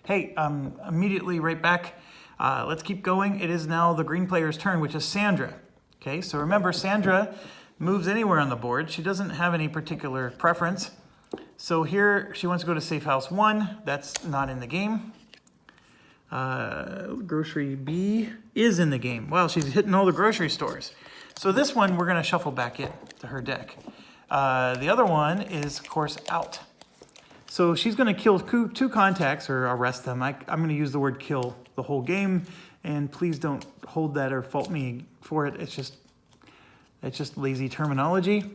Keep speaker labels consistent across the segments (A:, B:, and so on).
A: Hey, immediately right back. Let's keep going. It is now the green player's turn, which is Sandra. Okay, so remember, Sandra moves anywhere on the board. She doesn't have any particular preference. So here, she wants to go to safe house 1. That's not in the game. Grocery B is in the game. Wow, she's hitting all the grocery stores. So this one, we're going to shuffle back in to her deck. The other one is, of course, out. So she's going to kill 2 contacts or arrest them. I'm going to use the word kill the whole game, and please don't hold that or fault me for it. It's just lazy terminology.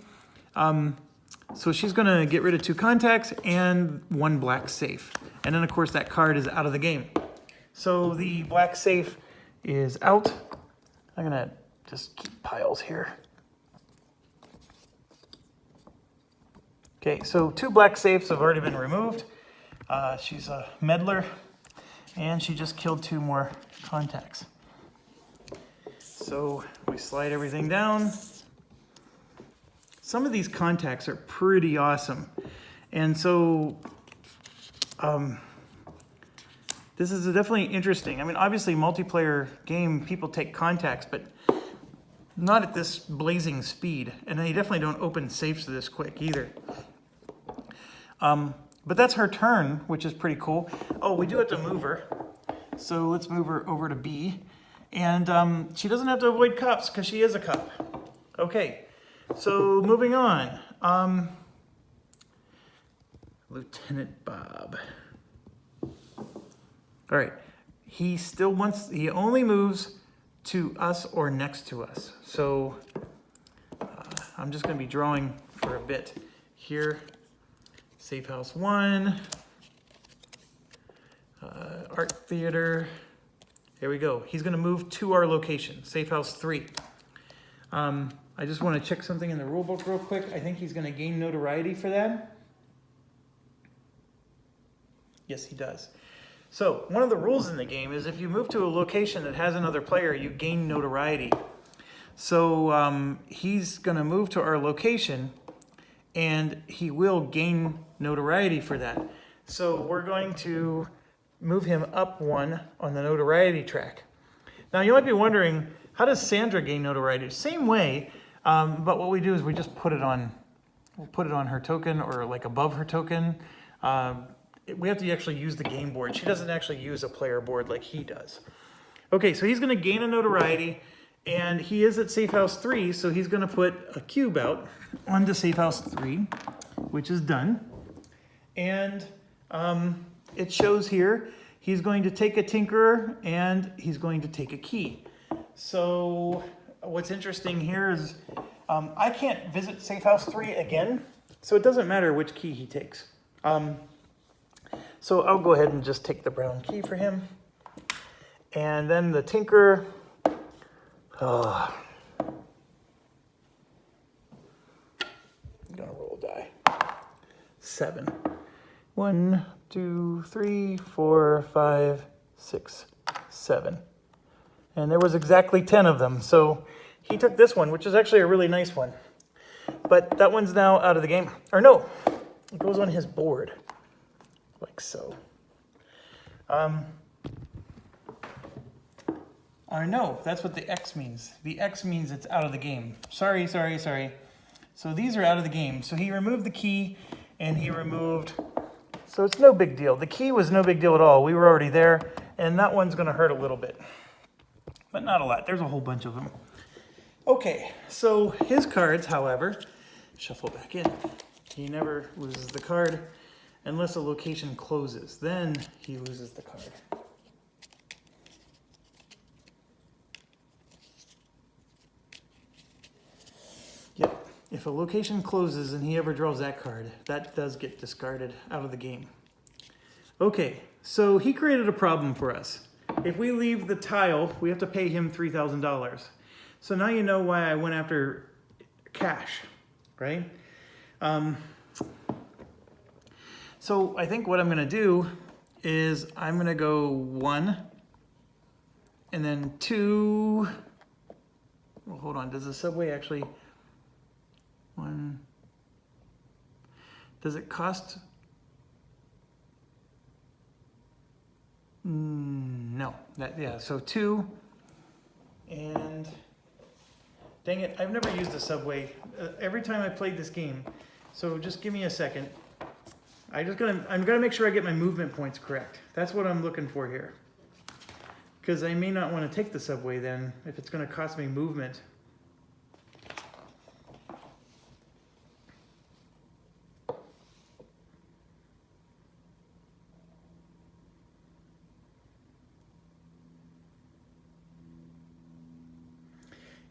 A: So she's going to get rid of 2 contacts and 1 black safe. And then, of course, that card is out of the game. So the black safe is out. I'm going to just keep piles here. Okay, so 2 black safes have already been removed. She's a meddler, and she just killed 2 more contacts. So we slide everything down. Some of these contacts are pretty awesome. And so this is definitely interesting. I mean, obviously multiplayer game, people take contacts, but not at this blazing speed. And they definitely don't open safes this quick either. But that's her turn, which is pretty cool. Oh, we do have to move her. So let's move her over to B. And she doesn't have to avoid cups because she is a cup. Okay, so moving on. Lieutenant Bob. All right, he only moves to us or next to us. So I'm just gonna be drawing for a bit here. Safe house 1, art theater. There we go. He's going to move to our location, safe house 3. I just want to check something in the rule book real quick. I think he's going to gain notoriety for that. Yes, he does. So one of the rules in the game is if you move to a location that has another player, you gain notoriety. So he's going to move to our location, and he will gain notoriety for that. So we're going to move him up 1 on the notoriety track. Now you might be wondering, how does Sandra gain notoriety? Same way, but what we do is we just put it on, we'll put it on her token or like above her token. We have to actually use the game board. She doesn't actually use a player board like he does. Okay, so he's gonna gain a notoriety, and he is at safe house 3, so he's gonna put a cube out onto safe house 3, which is done. And it shows here, he's going to take a tinkerer and he's going to take a key. So what's interesting here is I can't visit safe house 3 again, so it doesn't matter which key he takes. So I'll go ahead and just take the brown key for him. And then the tinkerer, I'm gonna roll a die. 7. 1, 2, 3, 4, 5, 6, 7. And there was exactly 10 of them. So he took this one, which is actually a really nice one. But that one's now out of the game. Or no, it goes on his board, like so. No, that's what the X means. The X means it's out of the game. Sorry. So these are out of the game. So he removed the key, and he removed, so it's no big deal. The key was no big deal at all. We were already there, and that one's gonna hurt a little bit, but not a lot. There's a whole bunch of them. Okay, so his cards, however, shuffle back in. He never loses the card unless a location closes. Then he loses the card. Yep, if a location closes and he ever draws that card, that does get discarded out of the game. Okay, so he created a problem for us. If we leave the tile, we have to pay him $3,000. So now you know why I went after cash, right? So I think what I'm gonna do is I'm gonna go 1 and then 2. Well, hold on, does the subway actually, 1, does it cost know. Yeah, so 2. And dang it, I've never used the subway. Every time I played this game. So just give me a second. I'm gonna make sure I get my movement points correct. That's what I'm looking for here. Because I may not want to take the subway then, if it's gonna cost me movement.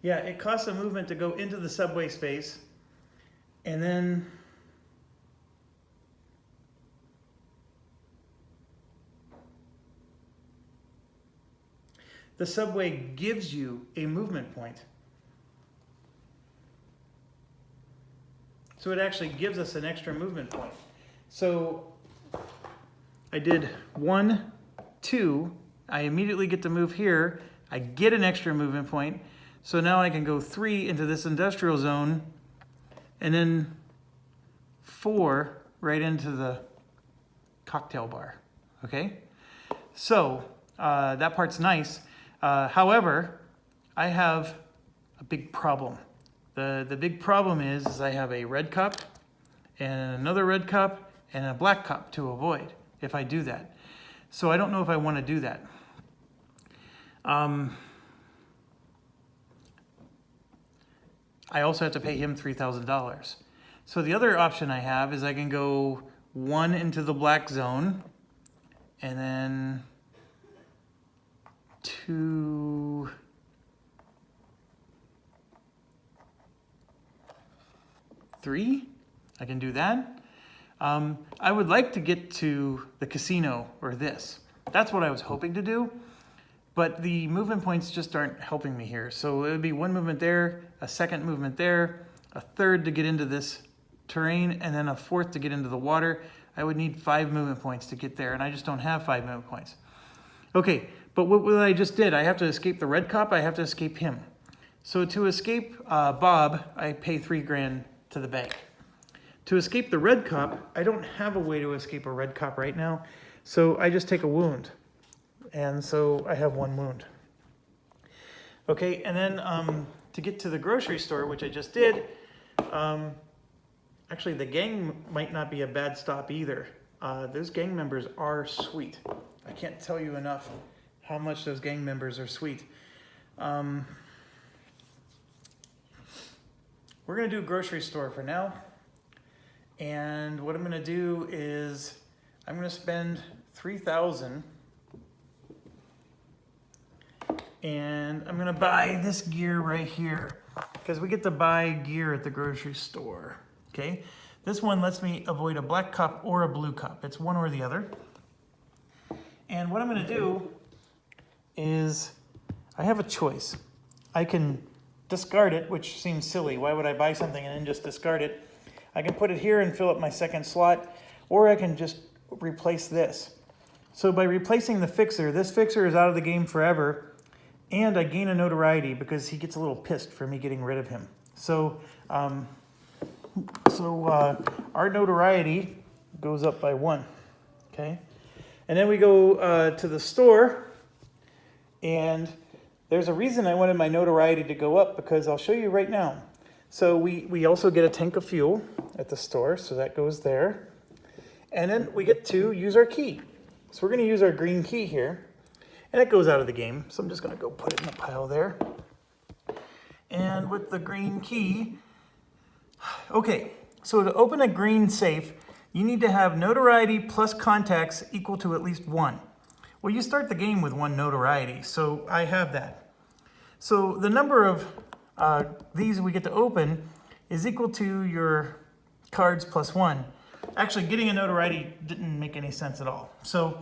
A: Yeah, it costs a movement to go into the subway space, and then the subway gives you a movement point. So it actually gives us an extra movement point. So I did 1, 2, I immediately get to move here, I get an extra movement point. So now I can go 3 into this industrial zone, and then 4 right into the cocktail bar, okay? So that part's nice. However, I have a big problem. The big problem is I have a red cup and another red cup and a black cup to avoid if I do that. So I don't know if I want to do that. I also have to pay him $3,000. So the other option I have is I can go 1 into the black zone, and then 2, 3. I can do that. I would like to get to the casino or this. That's what I was hoping to do. But the movement points just aren't helping me here. So it would be 1 movement there, a second movement there, a third to get into this terrain, and then a 4th to get into the water. I would need 5 movement points to get there, and I just don't have 5 movement points. Okay, but what I just did, I have to escape the red cop, I have to escape him. So to escape Bob, I pay $3,000 to the bank. To escape the red cop, I don't have a way to escape a red cop right now, so I just take a wound. And so I have 1 wound. Okay, and then to get to the grocery store, which I just did, actually the gang might not be a bad stop either. Those gang members are sweet. I can't tell you enough how much those gang members are sweet. We're gonna do a grocery store for now. And what I'm gonna do is I'm gonna spend $3,000 and I'm gonna buy this gear right here because we get to buy gear at the grocery store, okay? This one lets me avoid a black cup or a blue cup. It's one or the other. And what I'm gonna do is I have a choice. I can discard it, which seems silly. Why would I buy something and then just discard it? I can put it here and fill up my second slot, or I can just replace this. So by replacing the fixer, this fixer is out of the game forever, and I gain a notoriety because he gets a little pissed for me getting rid of him. So, our notoriety goes up by 1, okay? And then we go to the store, and there's a reason I wanted my notoriety to go up because I'll show you right now. So we also get a tank of fuel at the store, so that goes there. And then we get to use our key. So we're gonna use our green key here. And it goes out of the game, so I'm just gonna go put it in the pile there. And with the green key, okay, so to open a green safe, you need to have notoriety plus contacts equal to at least 1. Well, you start the game with 1 notoriety, so I have that. So the number of these we get to open is equal to your cards plus 1. Actually, getting a notoriety didn't make any sense at all. So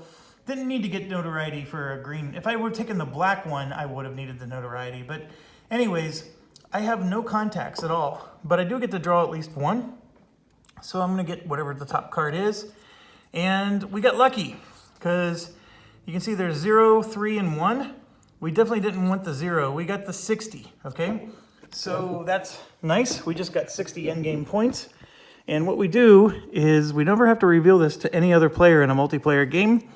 A: didn't need to get notoriety for a green. If I would have taken the black one, I would have needed the notoriety. But anyways, I have no contacts at all, but I do get to draw at least 1. So I'm gonna get whatever the top card is. And we got lucky because you can see there's 0, 3, and 1. We definitely didn't want the 0. We got the 60, okay? So that's nice. We just got 60 endgame points. And what we do is we never have to reveal this to any other player in a multiplayer game.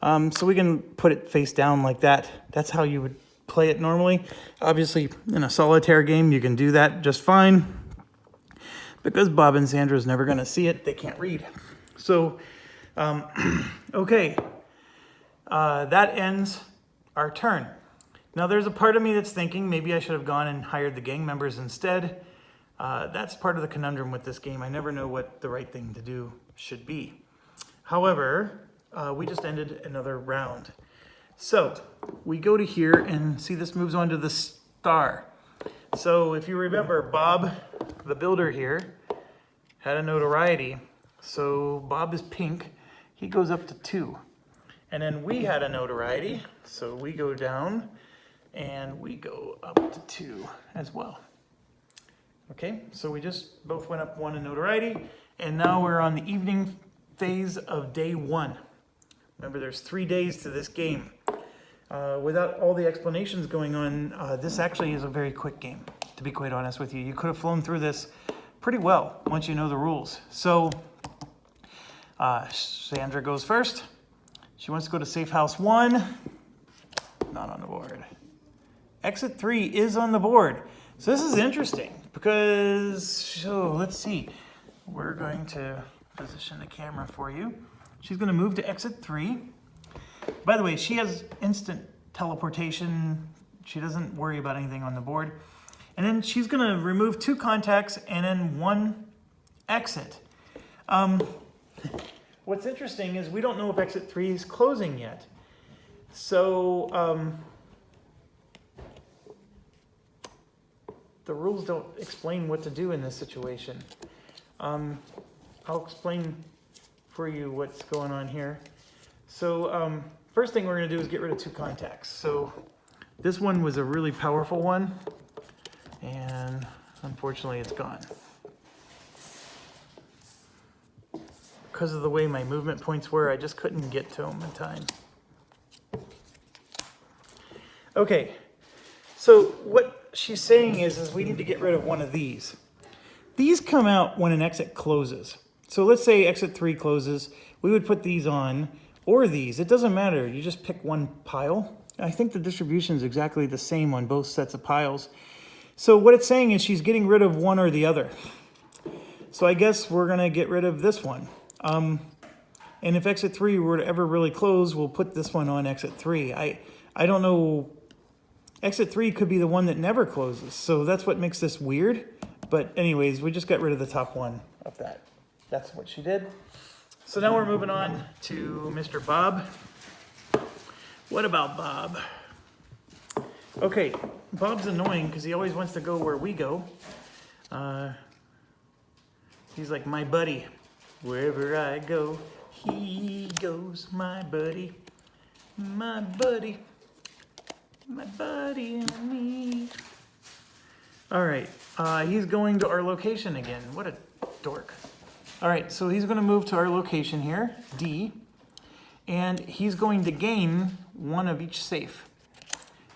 A: So we can put it face down like that. That's how you would play it normally. Obviously, in a solitaire game, you can do that just fine. Because Bob and Sandra is never going to see it, they can't read. So, okay, that ends our turn. Now there's a part of me that's thinking maybe I should have gone and hired the gang members instead. That's part of the conundrum with this game. I never know what the right thing to do should be. However, we just ended another round. So we go to here and see this moves on to the star. So if you remember, Bob, the builder here, had a notoriety. So Bob is pink. He goes up to 2. And then we had a notoriety. So we go down and we go up to 2 as well. Okay, so we just both went up 1 in notoriety. And now we're on the evening phase of day 1. Remember, there's 3 days to this game. Without all the explanations going on, this actually is a very quick game, to be quite honest with you. You could have flown through this pretty well once you know the rules. So, Sandra goes first. She wants to go to safe house 1. Not on the board. Exit 3 is on the board. So this is interesting because, so let's see. We're going to position the camera for you. She's going to move to exit 3. By the way, she has instant teleportation. She doesn't worry about anything on the board. And then she's going to remove 2 contacts and then 1 exit. What's interesting is we don't know if exit 3 is closing yet. So the rules don't explain what to do in this situation. I'll explain for you what's going on here. So first thing we're going to do is get rid of 2 contacts. So this one was a really powerful one, and unfortunately it's gone. Because of the way my movement points were, I just couldn't get to them in time. Okay, so what she's saying is we need to get rid of one of these. These come out when an exit closes. So let's say exit 3 closes, we would put these on, or these, it doesn't matter, you just pick one pile. I think the distribution is exactly the same on both sets of piles. So what it's saying is she's getting rid of one or the other. So I guess we're gonna get rid of this one. And if exit 3 were to ever really close, we'll put this one on exit 3. I don't know, exit 3 could be the one that never closes, so that's what makes this weird. But anyways, we just got rid of the top one of that. That's what she did. So now we're moving on to Mr. Bob. What about Bob? Okay, Bob's annoying because he always wants to go where we go. He's like my buddy. Wherever I go, he goes, my buddy. My buddy. My buddy and me. All right, he's going to our location again. What a dork. All right, so he's going to move to our location here, D, and he's going to gain 1 of each safe.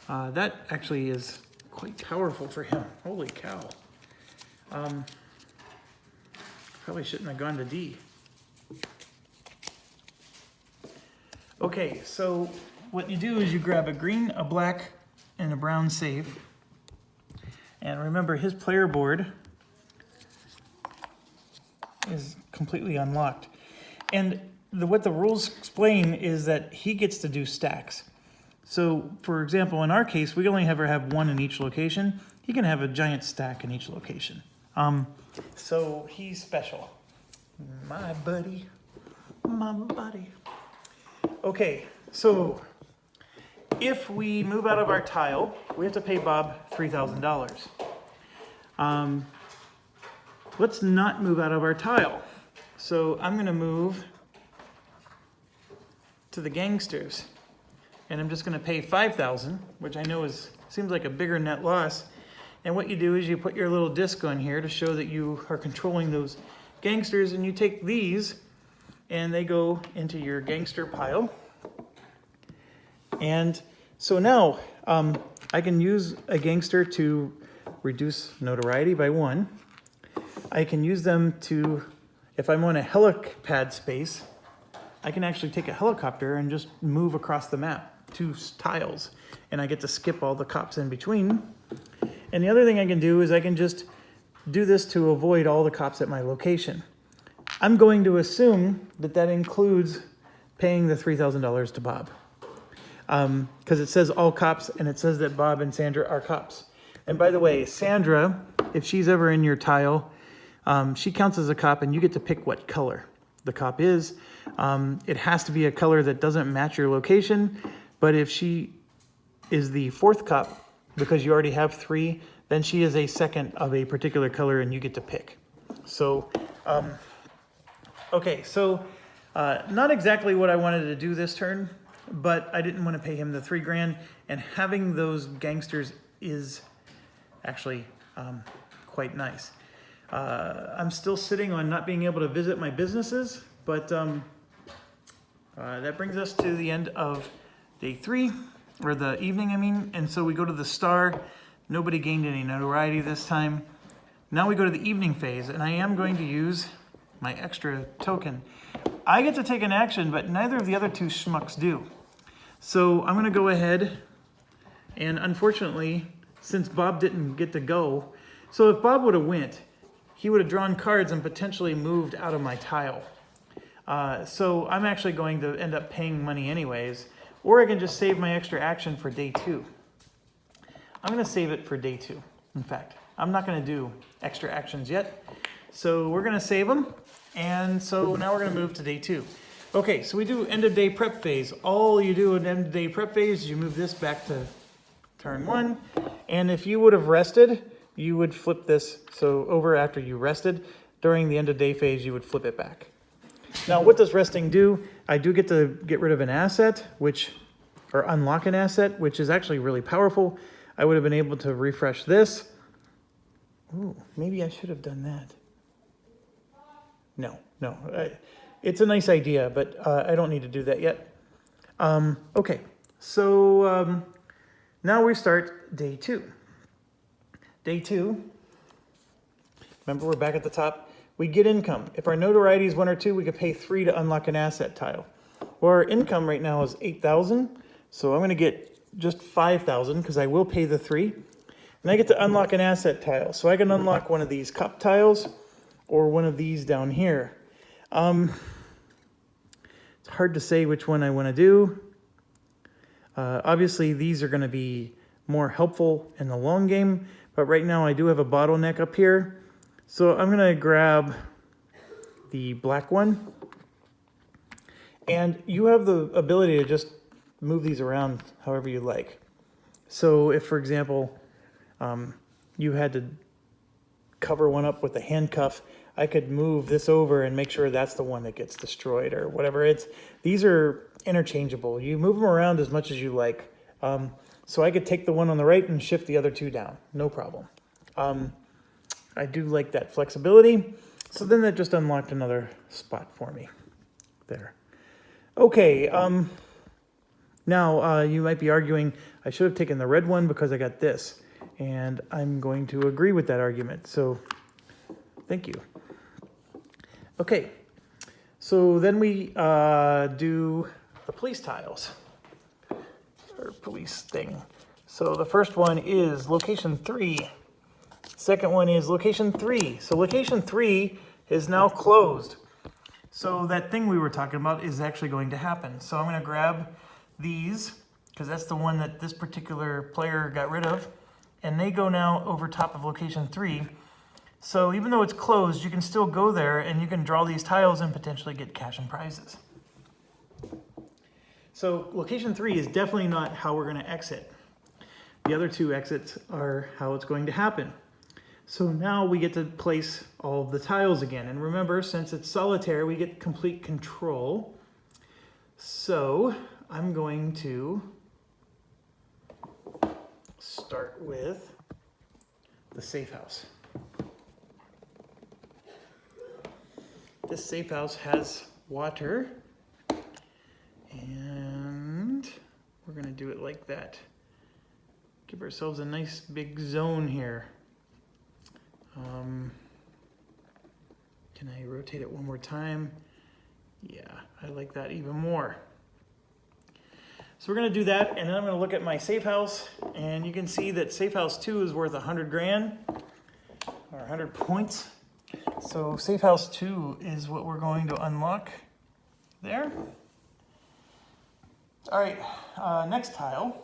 A: That actually is quite powerful for him. Holy cow. Probably shouldn't have gone to D. Okay, so what you do is you grab a green, a black, and a brown safe. And remember, his player board is completely unlocked. And what the rules explain is that he gets to do stacks. So, for example, in our case, we only ever have 1 in each location. He can have a giant stack in each location. So he's special. My buddy. My buddy. Okay, so if we move out of our tile, we have to pay Bob $3,000. Let's not move out of our tile. So I'm going to move to the gangsters, and I'm just going to pay $5,000, which I know seems like a bigger net loss. And what you do is you put your little disc on here to show that you are controlling those gangsters, and you take these and they go into your gangster pile. And so now I can use a gangster to reduce notoriety by 1. I can use them to, if I'm on a helipad space, I can actually take a helicopter and just move across the map 2 tiles, and I get to skip all the cops in between. And the other thing I can do is I can just do this to avoid all the cops at my location. I'm going to assume that that includes paying the $3,000 to Bob. Because it says all cops, and it says that Bob and Sandra are cops. And by the way, Sandra, if she's ever in your tile, she counts as a cop, and you get to pick what color the cop is. It has to be a color that doesn't match your location, but if she is the 4th cop, because you already have 3, then she is a 2nd of a particular color, and you get to pick. So, okay, so not exactly what I wanted to do this turn, but I didn't want to pay him the $3 grand, and having those gangsters is actually quite nice. I'm still sitting on not being able to visit my businesses, but that brings us to the end of day 3, or the evening, I mean, and so we go to the star. Nobody gained any notoriety this time. Now we go to the evening phase, and I am going to use my extra token. I get to take an action, but neither of the other 2 schmucks do. So I'm going to go ahead, and unfortunately, since Bob didn't get to go, so if Bob would have went, he would have drawn cards and potentially moved out of my tile. So I'm actually going to end up paying money anyways, or I can just save my extra action for day 2. I'm going to save it for day 2. In fact, I'm not going to do extra actions yet. So we're going to save them. And so now we're going to move to day 2. Okay, so we do end of day prep phase. All you do in end of day prep phase is you move this back to turn 1. And if you would have rested, you would flip this. So over after you rested, during the end of day phase, you would flip it back. Now, what does resting do? I do get to get rid of an asset, or unlock an asset, which is actually really powerful. I would have been able to refresh this. Ooh, maybe I should have done that. No. It's a nice idea, but I don't need to do that yet. Okay, so now we start day 2. Day 2, remember we're back at the top. We get income. If our notoriety is 1 or 2, we could pay 3 to unlock an asset tile. Well, our income right now is 8,000, so I'm going to get just 5,000 because I will pay the 3. And I get to unlock an asset tile. So I can unlock one of these cup tiles or one of these down here. It's hard to say which one I want to do. Obviously, these are going to be more helpful in the long game, but right now I do have a bottleneck up here. So I'm going to grab the black one. And you have the ability to just move these around however you like. So if, for example, you had to cover one up with a handcuff, I could move this over and make sure that's the one that gets destroyed or whatever. These are interchangeable. You move them around as much as you like. So I could take the one on the right and shift the other 2 down. No problem. I do like that flexibility. So then that just unlocked another spot for me there. Okay, now you might be arguing I should have taken the red one because I got this. And I'm going to agree with that argument. So thank you. Okay, so then we do the police tiles, or police thing. So the first one is location 3. Second one is location 3. So location 3 is now closed. So that thing we were talking about is actually going to happen. So I'm going to grab these, because that's the one that this particular player got rid of. And they go now over top of location 3. So even though it's closed, you can still go there and you can draw these tiles and potentially get cash and prizes. So location 3 is definitely not how we're going to exit. The other 2 exits are how it's going to happen. So now we get to place all of the tiles again. And remember, since it's solitaire, we get complete control. So I'm going to start with the safe house. This safe house has water, and we're going to do it like that. Give ourselves a nice big zone here. Can I rotate it one more time? Yeah, I like that even more. So we're gonna do that, and then I'm gonna look at my safe house, and you can see that safe house 2 is worth 100 grand, or 100 points. So safe house 2 is what we're going to unlock there. All right, next tile.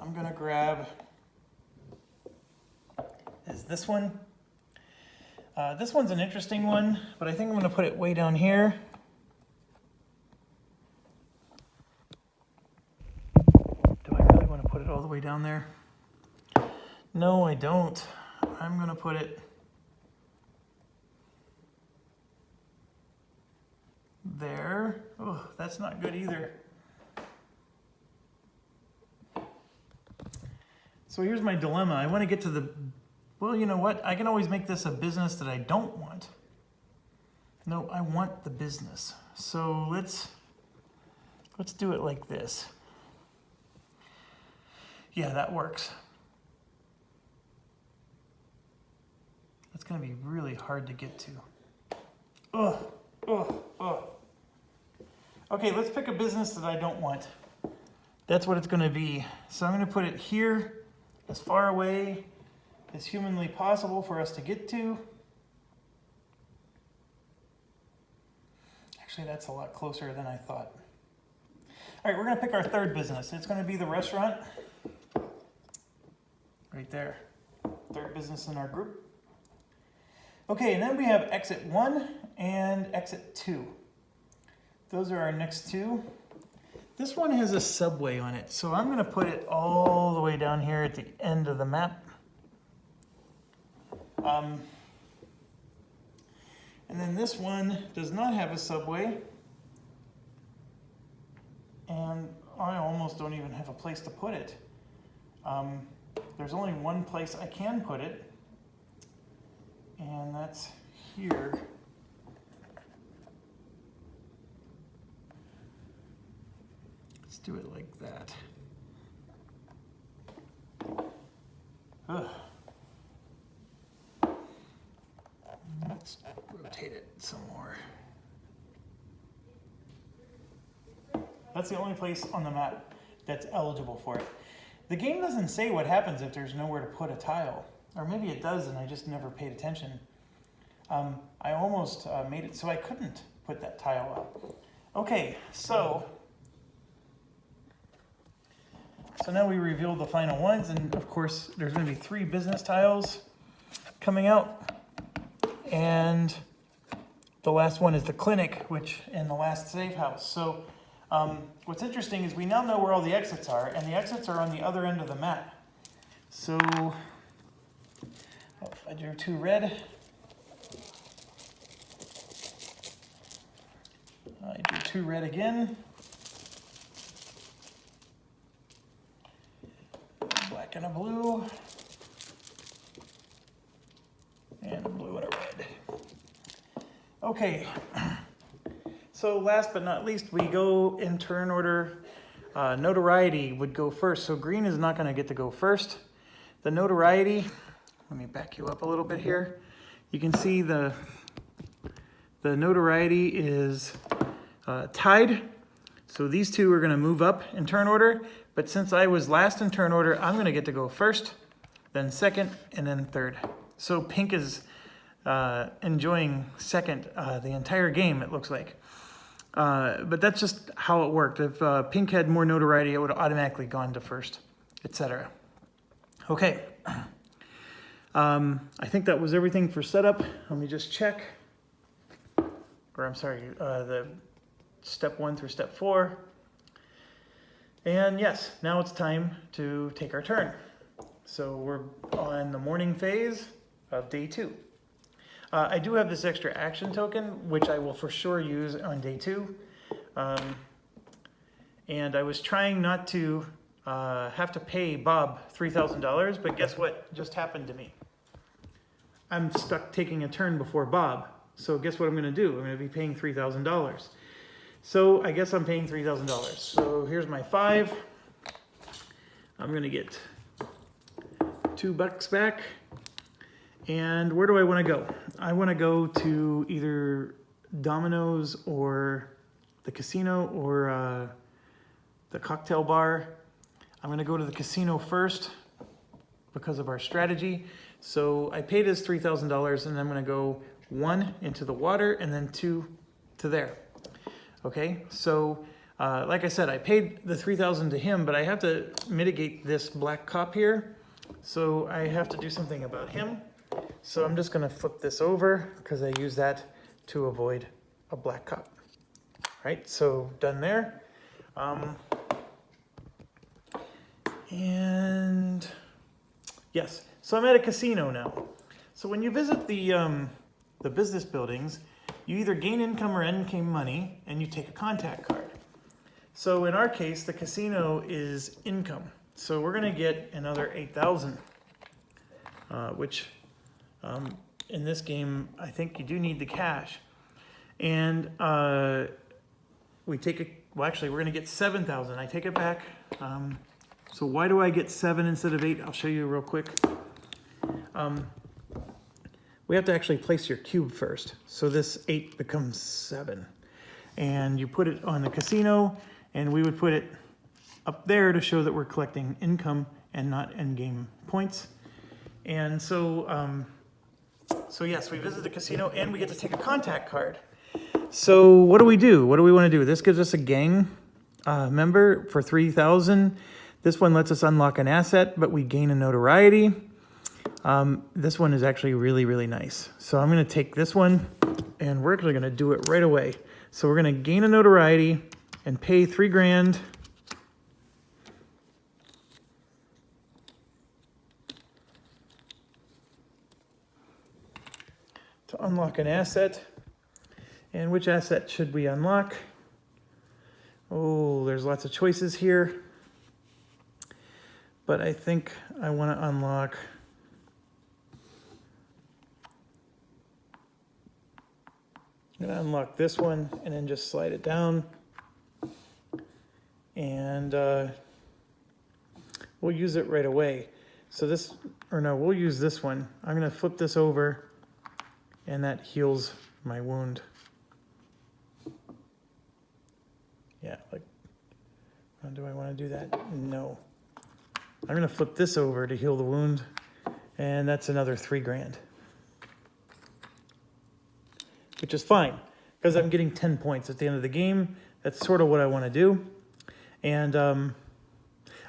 A: I'm gonna grab is this one. This one's an interesting one, but I think I'm gonna put it way down here. Do I really want to put it all the way down there? No, I don't. I'm gonna put it there. Oh, that's not good either. So here's my dilemma. I want to get to the, well, you know what? I can always make this a business that I don't want. No, I want the business. So let's do it like this. Yeah, that works. That's going to be really hard to get to. Ugh, ugh, ugh. Okay, let's pick a business that I don't want. That's what it's going to be. So I'm going to put it here, as far away as humanly possible for us to get to. Actually, that's a lot closer than I thought. All right, we're going to pick our third business. It's going to be the restaurant. Right there. Third business in our group. Okay, and then we have exit 1 and exit 2. Those are our next two. This one has a subway on it, so I'm going to put it all the way down here at the end of the map. And then this one does not have a subway. And I almost don't even have a place to put it. There's only one place I can put it, and that's here. Let's do it like that. Ugh. Let's rotate it some more. That's the only place on the map that's eligible for it. The game doesn't say what happens if there's nowhere to put a tile. Or maybe it does and I just never paid attention. I almost made it so I couldn't put that tile up. Okay, so now we reveal the final ones, and of course there's going to be 3 business tiles coming out. And the last one is the clinic, which in the last safe house. So what's interesting is we now know where all the exits are, and the exits are on the other end of the map. So I drew 2 red. I drew 2 red again. Black and a blue. And a blue and a red. Okay. So last but not least, we go in turn order. Notoriety would go first. So green is not going to get to go first. The notoriety, let me back you up a little bit here. You can see the notoriety is tied. So these two are going to move up in turn order. But since I was last in turn order, I'm going to get to go first, then second, and then third. So pink is enjoying second the entire game, it looks like. But that's just how it worked. If pink had more notoriety, it would have automatically gone to first, etc. Okay. I think that was everything for setup. Let me just check. Or I'm sorry, the step 1 through step 4. And yes, now it's time to take our turn. So we're on the morning phase of day 2. I do have this extra action token, which I will for sure use on day 2. And I was trying not to have to pay Bob $3,000, but guess what just happened to me? I'm stuck taking a turn before Bob. So guess what I'm going to do? I'm going to be paying $3,000. So I guess I'm paying $3,000. So here's my 5. I'm going to get $2 back. And where do I want to go? I want to go to either dominoes or the casino or the cocktail bar. I'm going to go to the casino first because of our strategy. So I paid his $3,000 and I'm going to go 1 into the water and then 2 to there. Okay, so like I said, I paid the $3,000 to him, but I have to mitigate this black cop here. So I have to do something about him. So I'm just going to flip this over because I use that to avoid a black cop. Right, so done there. And yes, so I'm at a casino now. So when you visit the business buildings, you either gain income or income money, and you take a contact card. So in our case, the casino is income. So we're going to get another 8,000, which in this game, I think you do need the cash. And we take a, well, actually, we're going to get 7,000. I take it back. So why do I get 7 instead of 8? I'll show you real quick. We have to actually place your cube first. So this 8 becomes 7. And you put it on the casino, and we would put it up there to show that we're collecting income and not end-game points. And so, so yes, we visit the casino, and we get to take a contact card. So what do we do? What do we want to do? This gives us a gang member for 3,000. This one lets us unlock an asset, but we gain a notoriety. This one is actually really, really nice. So I'm going to take this one, and we're actually going to do it right away. So we're going to gain a notoriety and pay $3 grand. To unlock an asset. And which asset should we unlock? Oh, there's lots of choices here. But I think I want to unlock I'm going to unlock this one and then just slide it down. And we'll use it right away. So this, or no, we'll use this one. I'm going to flip this over and that heals my wound. Yeah, like, do I want to do that? No. I'm going to flip this over to heal the wound, and that's another $3 grand. Which is fine, because I'm getting 10 points at the end of the game. That's sort of what I want to do. And I'm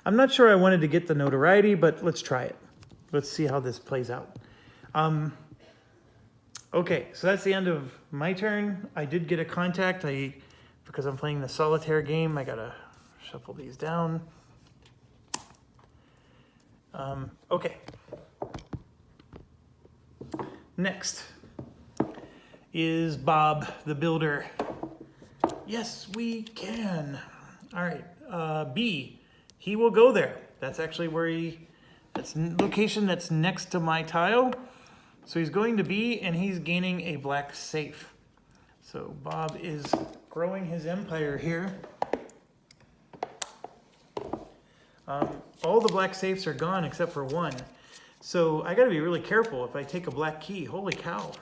A: not sure I wanted to get the notoriety, but let's try it. Let's see how this plays out. Okay, so that's the end of my turn. I did get a contact. Because I'm playing the solitaire game, I gotta shuffle these down. Okay. Next is Bob the Builder. Yes, we can. All right, B, he will go there. That's actually where that's location that's next to my tile. So he's going to B, and he's gaining a black safe. So Bob is growing his empire here. All the black safes are gone except for one. So I gotta be really careful if I take a black key. Holy cow.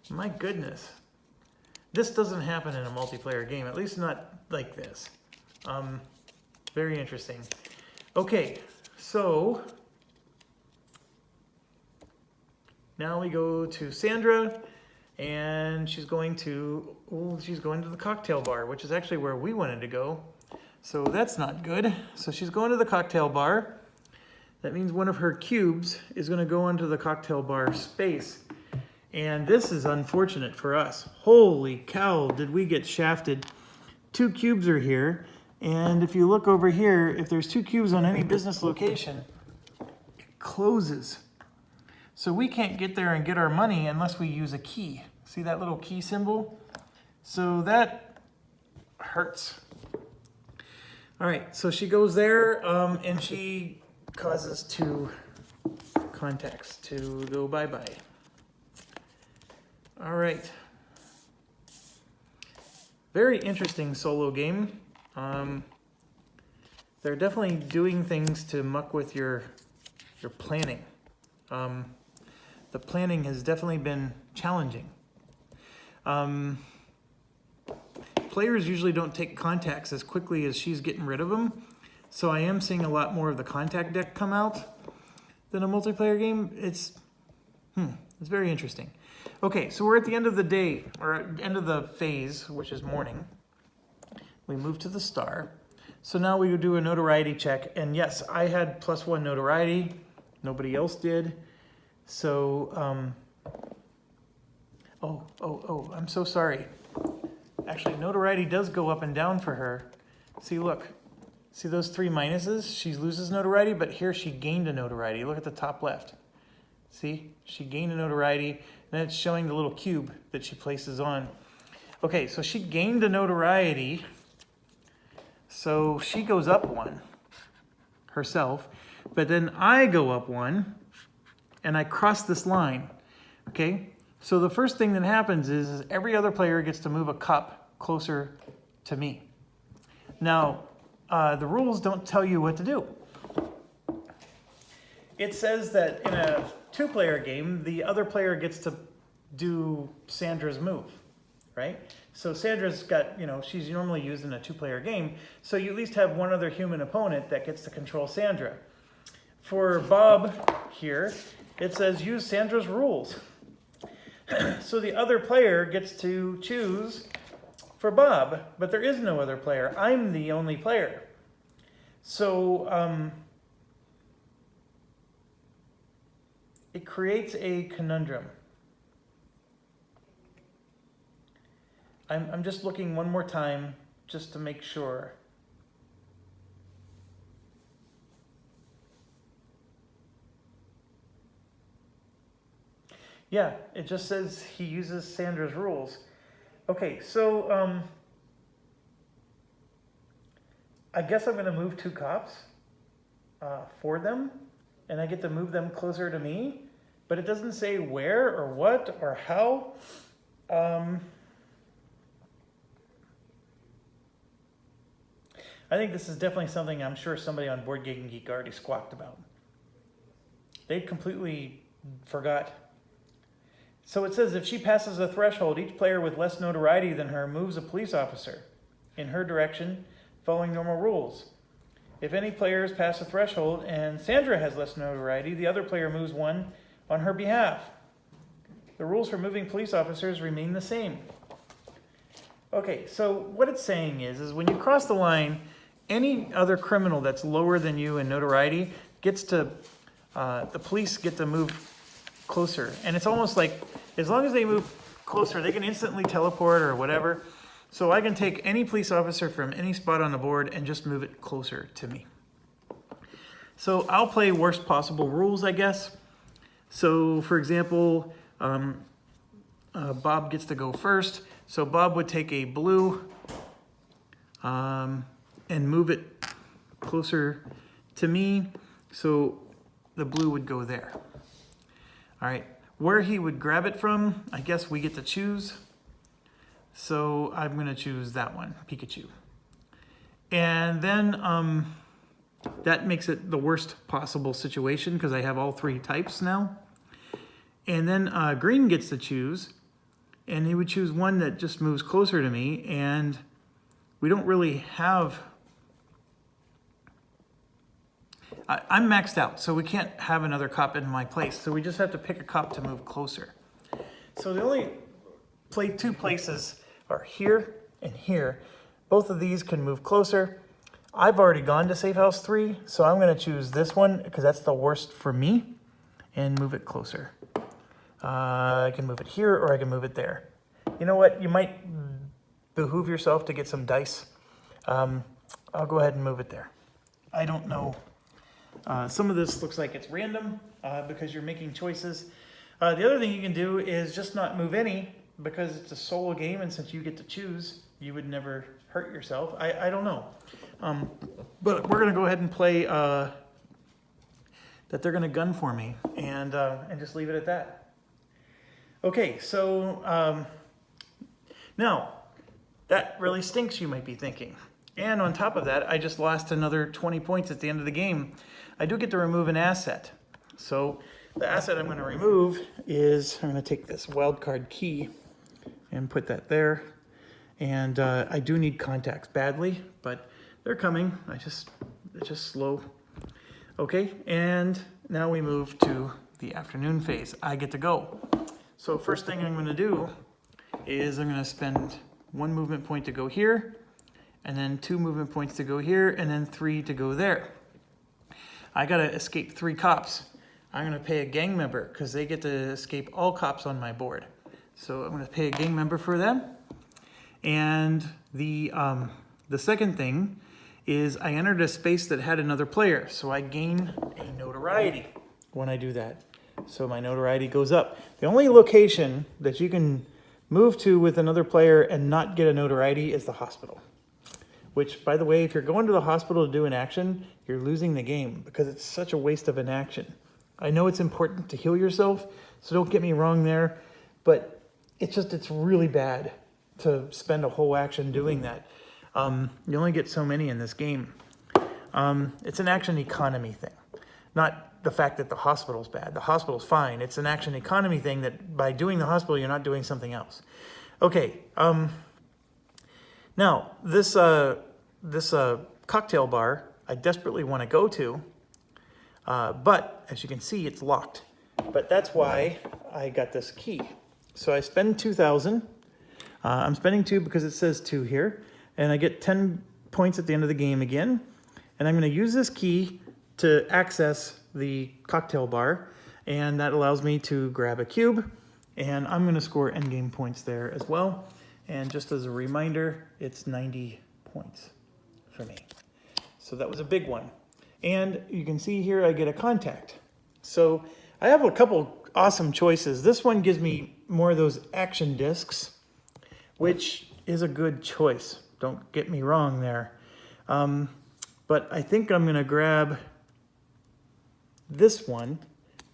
A: My goodness. This doesn't happen in a multiplayer game, at least not like this. Very interesting. Okay, so now we go to Sandra, and she's going to the cocktail bar, which is actually where we wanted to go. So that's not good. So she's going to the cocktail bar. That means one of her cubes is going to go into the cocktail bar space. And this is unfortunate for us. Holy cow, did we get shafted. 2 cubes are here. And if you look over here, if there's 2 cubes on any business location, it closes. So we can't get there and get our money unless we use a key. See that little key symbol? So that hurts. All right, so she goes there and she causes 2 contacts to go bye-bye. All right. Very interesting solo game. They're definitely doing things to muck with your planning. the planning has definitely been challenging. Players usually don't take contacts as quickly as she's getting rid of them, so I am seeing a lot more of the contact deck come out than a multiplayer game. It's very interesting. Okay, so we're at the end of the day, or end of the phase, which is morning. We move to the star. So now we would do a notoriety check, and yes, I had +1 notoriety. Nobody else did. So, I'm so sorry. Actually, notoriety does go up and down for her. See, look. See those 3 minuses? She loses notoriety, but here she gained a notoriety. Look at the top left. See? She gained a notoriety, and it's showing the little cube that she places on. Okay, so she gained a notoriety. So she goes up 1 herself, but then I go up 1, and I cross this line. Okay? So the first thing that happens is every other player gets to move a cup closer to me. Now, the rules don't tell you what to do. It says that in a 2-player game, the other player gets to do Sandra's move, right? So Sandra's got, she's normally used in a 2-player game, so you at least have one other human opponent that gets to control Sandra. For Bob here, it says use Sandra's rules. So the other player gets to choose for Bob, but there is no other player. I'm the only player. So it creates a conundrum. I'm just looking one more time just to make sure. Yeah, it just says he uses Sandra's rules. Okay, so I guess I'm going to move 2 cops for them, and I get to move them closer to me, but it doesn't say where or what or how. I think this is definitely something I'm sure somebody on Board Game Geek already squawked about. They completely forgot. So it says if she passes a threshold, each player with less notoriety than her moves a police officer in her direction, following normal rules. If any players pass a threshold and Sandra has less notoriety, the other player moves one on her behalf. The rules for moving police officers remain the same. Okay, so what it's saying is when you cross the line, any other criminal that's lower than you in notoriety gets to, the police get to move closer. And it's almost like, as long as they move closer, they can instantly teleport or whatever. So I can take any police officer from any spot on the board and just move it closer to me. So I'll play worst possible rules, I guess. So for example, Bob gets to go first. So Bob would take a blue and move it closer to me. So the blue would go there. All right, where he would grab it from, I guess we get to choose. So I'm going to choose that one, Pikachu. And then that makes it the worst possible situation because I have all 3 types now. And then green gets to choose, and he would choose one that just moves closer to me, and we don't really have... I'm maxed out, so we can't have another cop in my place. So we just have to pick a cop to move closer. So the only 2 places are here and here. Both of these can move closer. I've already gone to Safe House 3, so I'm going to choose this one because that's the worst for me and move it closer. I can move it here or I can move it there. You know what? You might behoove yourself to get some dice. I'll go ahead and move it there. I don't know. Some of this looks like it's random because you're making choices. The other thing you can do is just not move any because it's a solo game, and since you get to choose, you would never hurt yourself. I don't know. But we're going to go ahead and play that they're going to gun for me and just leave it at that. Okay, so now that really stinks, you might be thinking. And on top of that, I just lost another 20 points at the end of the game. I do get to remove an asset. So The asset I'm going to remove is, I'm going to take this wildcard key and put that there. And I do need contacts badly, but they're coming. It's just slow. Okay, and now we move to the afternoon phase. I get to go. So first thing I'm going to do is I'm going to spend 1 movement point to go here, and then 2 movement points to go here, and then 3 to go there. I got to escape 3 cops. I'm going to pay a gang member because they get to escape all cops on my board. So I'm going to pay a gang member for them. And the second thing is I entered a space that had another player, so I gain a notoriety when I do that. So my notoriety goes up. The only location that you can move to with another player and not get a notoriety is the hospital. Which, by the way, if you're going to the hospital to do an action, you're losing the game because it's such a waste of an action. I know it's important to heal yourself, so don't get me wrong there, but it's really bad to spend a whole action doing that. You only get so many in this game. It's an action economy thing, not the fact that the hospital's bad. The hospital's fine. It's an action economy thing that by doing the hospital, you're not doing something else. Okay. Now this cocktail bar I desperately want to go to, but as you can see, it's locked. But that's why I got this key. So I spend 2,000. I'm spending 2 because it says 2 here, and I get 10 points at the end of the game again. And I'm going to use this key to access the cocktail bar, and that allows me to grab a cube, and I'm going to score endgame points there as well. And just as a reminder, it's 90 points for me. So that was a big one. And you can see here I get a contact. So I have a couple awesome choices. This one gives me more of those action discs, which is a good choice. Don't get me wrong there. But I think I'm going to grab this one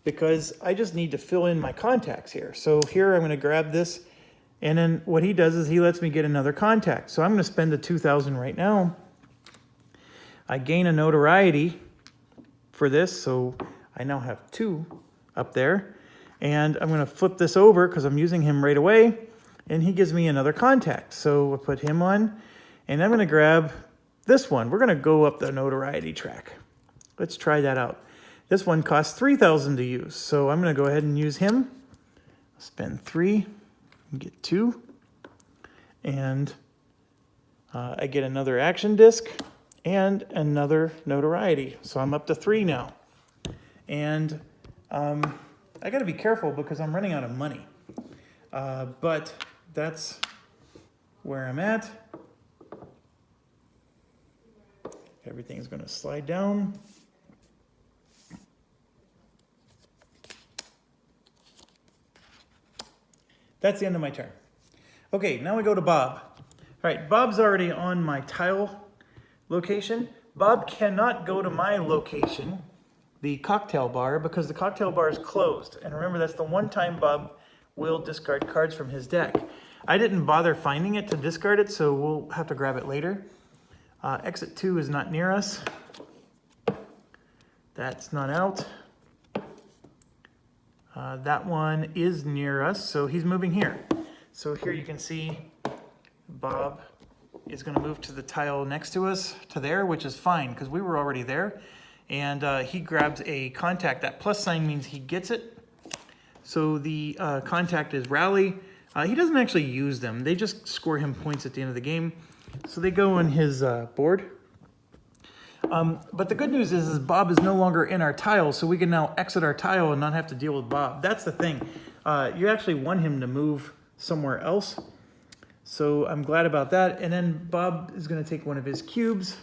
A: because I just need to fill in my contacts here. So here I'm going to grab this, and then what he does is he lets me get another contact. So I'm going to spend the 2,000 right now. I gain a notoriety for this, so I now have 2 up there. And I'm going to flip this over because I'm using him right away, and he gives me another contact. So we'll put him on, and I'm going to grab this one. We're going to go up the notoriety track. Let's try that out. This one costs 3,000 to use, so I'm going to go ahead and use him. Spend 3, get 2, and I get another action disc and another notoriety. So I'm up to 3 now. And I got to be careful because I'm running out of money. But that's where I'm at. Everything's going to slide down. That's the end of my turn. Okay, now we go to Bob. All right, Bob's already on my tile location. Bob cannot go to my location, the cocktail bar, because the cocktail bar is closed. And remember, that's the one time Bob will discard cards from his deck. I didn't bother finding it to discard it, so we'll have to grab it later. Exit 2 is not near us. That's not out. That one is near us, so he's moving here. So here you can see Bob is going to move to the tile next to us, to there, which is fine because we were already there. And he grabs a contact. That plus sign means he gets it. So the contact is rally. He doesn't actually use them. They just score him points at the end of the game. So they go on his board. But the good news is Bob is no longer in our tile, so we can now exit our tile and not have to deal with Bob. That's the thing. You actually want him to move somewhere else. So I'm glad about that. And then Bob is going to take one of his cubes,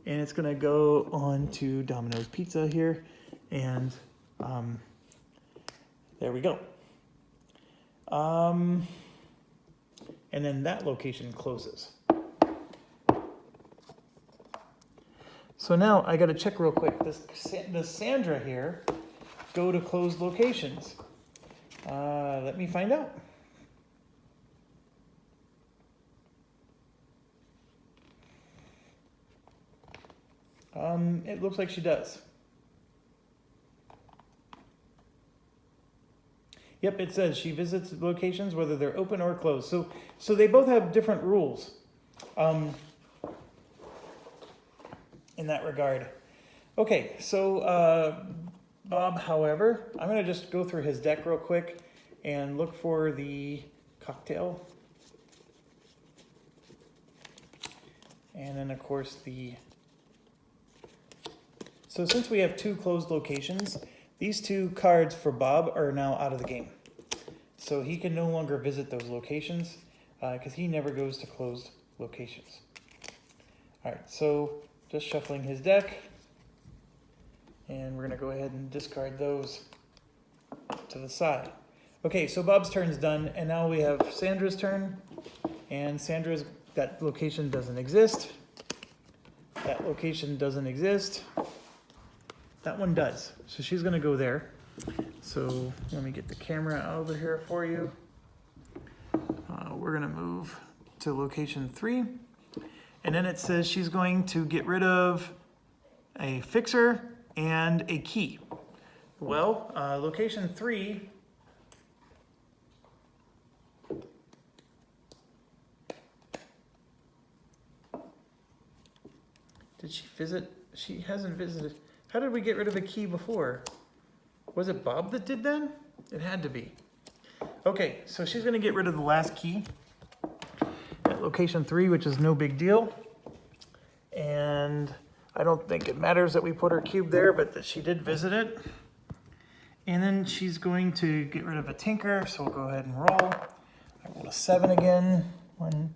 A: and it's going to go on to Domino's Pizza here. And there we go. And then that location closes. So now I got to check real quick. Does Sandra here go to closed locations? Let me find out. It looks like she does. Yep, it says she visits locations whether they're open or closed. So they both have different rules in that regard. Okay, so Bob, however, I'm going to just go through his deck real quick and look for the cocktail. And then, of course, so since we have 2 closed locations, these 2 cards for Bob are now out of the game. So he can no longer visit those locations because he never goes to closed locations. All right, so just shuffling his deck. And we're going to go ahead and discard those to the side. Okay, so Bob's turn's done, and now we have Sandra's turn. And Sandra's, that location doesn't exist. That location doesn't exist. That one does. So she's going to go there. So let me get the camera over here for you. We're going to move to location 3. And then it says she's going to get rid of a fixer and a key. Well, location 3 did she visit? She hasn't visited. How did we get rid of a key before? Was it Bob that did that? It had to be. Okay, so she's going to get rid of the last key at location 3, which is no big deal. And I don't think it matters that we put her cube there, but that she did visit it. And then she's going to get rid of a tinker, so we'll go ahead and roll. I rolled a 7 again. 1,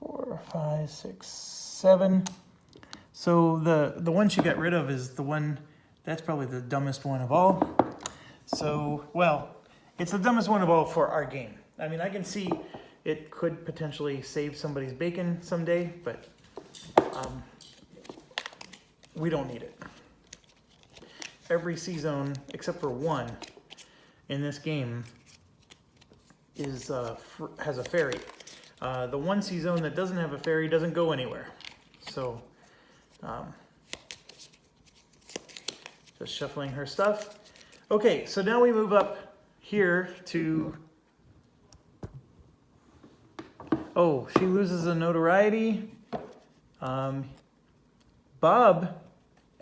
A: 4, 5, 6, 7. So the one she got rid of is the one, that's probably the dumbest one of all. So, well, it's the dumbest one of all for our game. I mean, I can see it could potentially save somebody's bacon someday, but we don't need it. Every C-zone, except for one in this game, is has a ferry. The one C-zone that doesn't have a ferry doesn't go anywhere. So, just shuffling her stuff. Okay, so now we move up here to... Oh, she loses a notoriety. Bob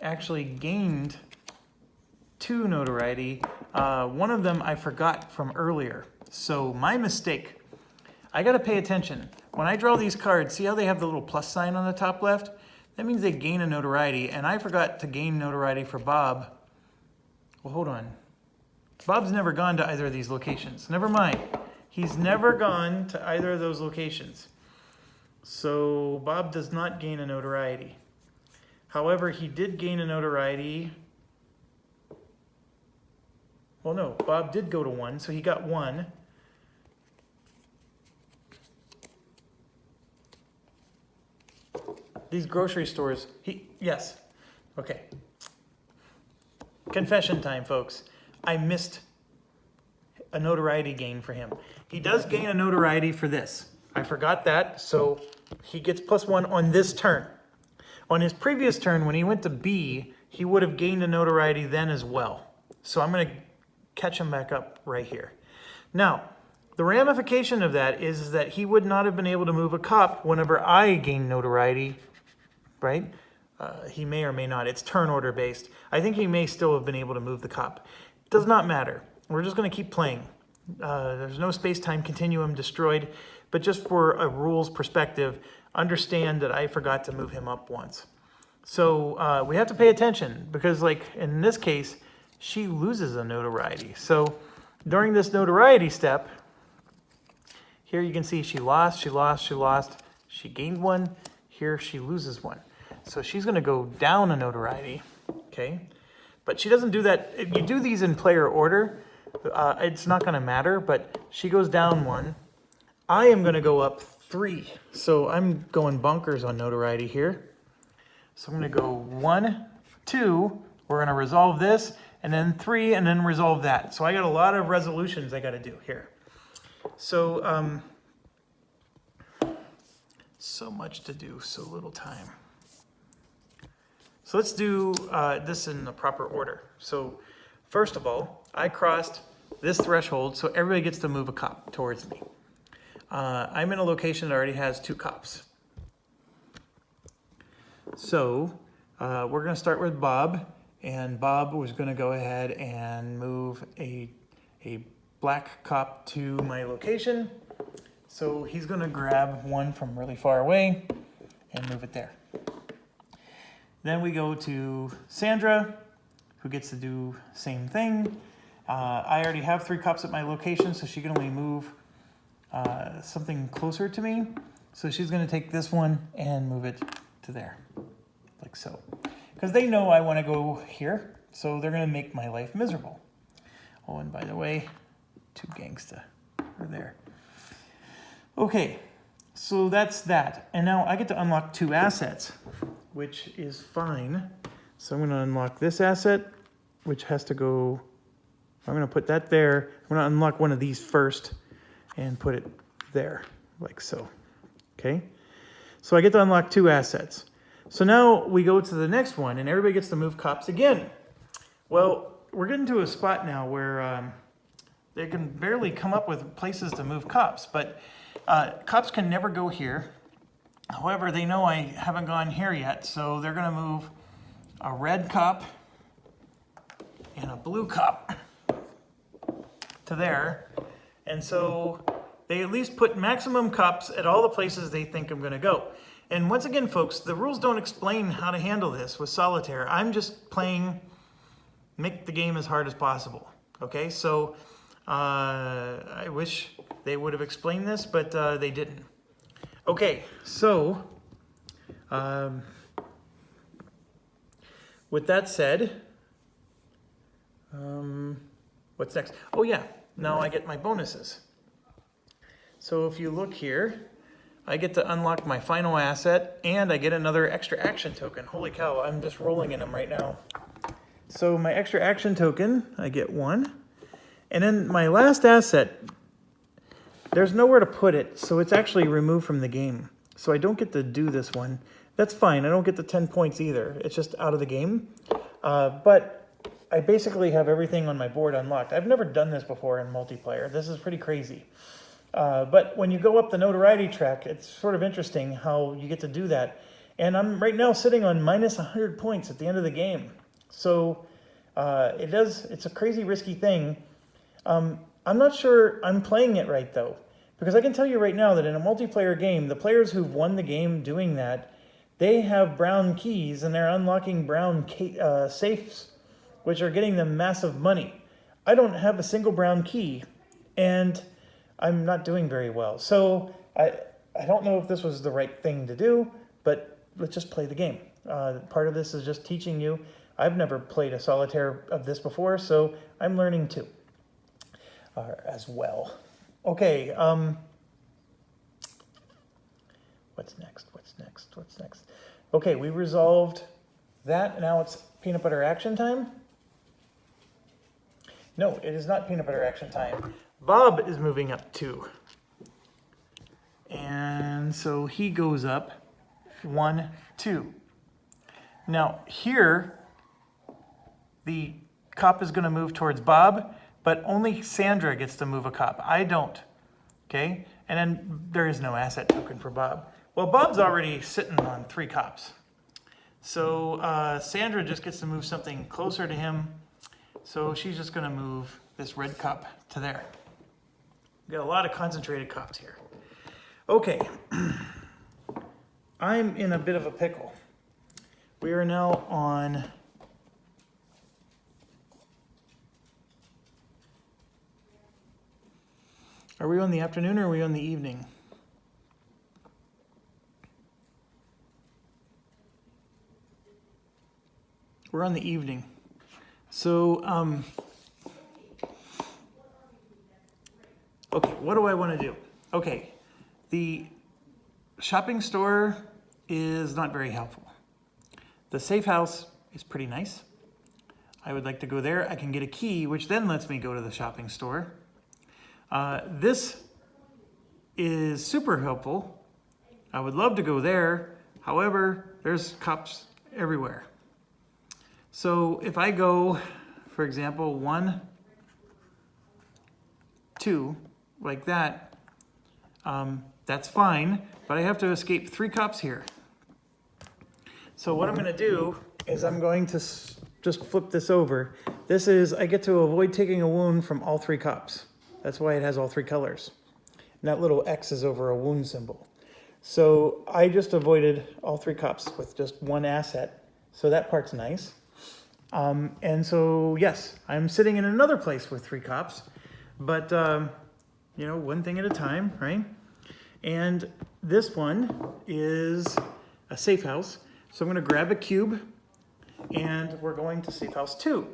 A: actually gained 2 notoriety. One of them I forgot from earlier. So my mistake. I got to pay attention. When I draw these cards, see how they have the little plus sign on the top left? That means they gain a notoriety, and I forgot to gain notoriety for Bob. Well, hold on. Bob's never gone to either of these locations. Never mind. He's never gone to either of those locations. So Bob does not gain a notoriety. However, he did gain a notoriety. Well, no, Bob did go to 1, so he got 1. These grocery stores, yes. Okay. Confession time, folks. I missed a notoriety gain for him. He does gain a notoriety for this. I forgot that, so he gets +1 on this turn. On his previous turn, when he went to B, he would have gained a notoriety then as well. So I'm going to catch him back up right here. Now, the ramification of that is that he would not have been able to move a cop whenever I gain notoriety, right? He may or may not. It's turn order based. I think he may still have been able to move the cop. It does not matter. We're just going to keep playing. There's no space-time continuum destroyed, but just for a rules perspective, understand that I forgot to move him up once. So we have to pay attention because, like in this case, she loses a notoriety. So during this notoriety step, here you can see she lost, she lost, she lost. She gained 1. Here she loses 1. So she's going to go down a notoriety, okay? But she doesn't do that. If you do these in player order, it's not going to matter, but she goes down 1. I am going to go up 3. So I'm going bonkers on notoriety here. So I'm going to go 1, 2. We're going to resolve this, and then 3, and then resolve that. So I got a lot of resolutions I got to do here. So, so much to do, so little time. So let's do this in the proper order. So first of all, I crossed this threshold, so everybody gets to move a cop towards me. I'm in a location that already has 2 cops. So we're going to start with Bob, and Bob was going to go ahead and move a black cop to my location. So he's going to grab one from really far away and move it there. Then we go to Sandra, who gets to do same thing. I already have 3 cops at my location, so she can only move something closer to me. So she's going to take this one and move it to there, like so. Because they know I want to go here, so they're going to make my life miserable. Oh, and by the way, 2 gangsta are there. Okay, so that's that. And now I get to unlock 2 assets, which is fine. So I'm going to unlock this asset, which has to go, I'm going to put that there. I'm going to unlock one of these first and put it there, like so. Okay, so I get to unlock 2 assets. So now we go to the next one, and everybody gets to move cops again. Well, we're getting to a spot now where they can barely come up with places to move cops, but cops can never go here. However, they know I haven't gone here yet, so they're going to move a red cop and a blue cop to there. And so they at least put maximum cops at all the places they think I'm going to go. And once again, folks, the rules don't explain how to handle this with solitaire. I'm just playing, make the game as hard as possible. Okay, so I wish they would have explained this, but they didn't. Okay, so with that said, what's next? Oh yeah, now I get my bonuses. So if you look here, I get to unlock my final asset, and I get another extra action token. Holy cow, I'm just rolling in them right now. So my extra action token, I get 1. And then my last asset, there's nowhere to put it, so it's actually removed from the game. So I don't get to do this one. That's fine, I don't get the 10 points either. It's just out of the game. But I basically have everything on my board unlocked. I've never done this before in multiplayer. This is pretty crazy. But when you go up the notoriety track, it's sort of interesting how you get to do that. And I'm right now sitting on minus 100 points at the end of the game. So it's a crazy risky thing. I'm not sure I'm playing it right though, because I can tell you right now that in a multiplayer game, the players who've won the game doing that, they have brown keys and they're unlocking brown safes, which are getting them massive money. I don't have a single brown key, and I'm not doing very well. So I don't know if this was the right thing to do, but let's just play the game. Part of this is just teaching you. I've never played a solitaire of this before, so I'm learning too, as well. Okay, what's next? Okay, we resolved that. Now it's peanut butter action time. No, it is not peanut butter action time. Bob is moving up 2. And so he goes up 1, 2. Now here, the cop is going to move towards Bob, but only Sandra gets to move a cop. I don't. Okay? And then there is no asset token for Bob. Well, Bob's already sitting on 3 cops. So Sandra just gets to move something closer to him. So she's just going to move this red cop to there. We got a lot of concentrated cops here. Okay. I'm in a bit of a pickle. We are now on... Are we on the afternoon or are we on the evening? We're on the evening. So, okay, what do I want to do? Okay, the shopping store is not very helpful. The safe house is pretty nice. I would like to go there. I can get a key, which then lets me go to the shopping store. This is super helpful. I would love to go there. However, there's cops everywhere. So if I go, for example, 1, 2, like that, that's fine, but I have to escape 3 cops here. So what I'm going to do is I'm going to just flip this over. This is, I get to avoid taking a wound from all 3 cops. That's why it has all 3 colors. And that little X is over a wound symbol. So I just avoided all 3 cops with just 1 asset. So that part's nice. And so, yes, I'm sitting in another place with 3 cops, but, you know, one thing at a time, right? And this one is a safe house. So I'm going to grab a cube and we're going to safe house 2.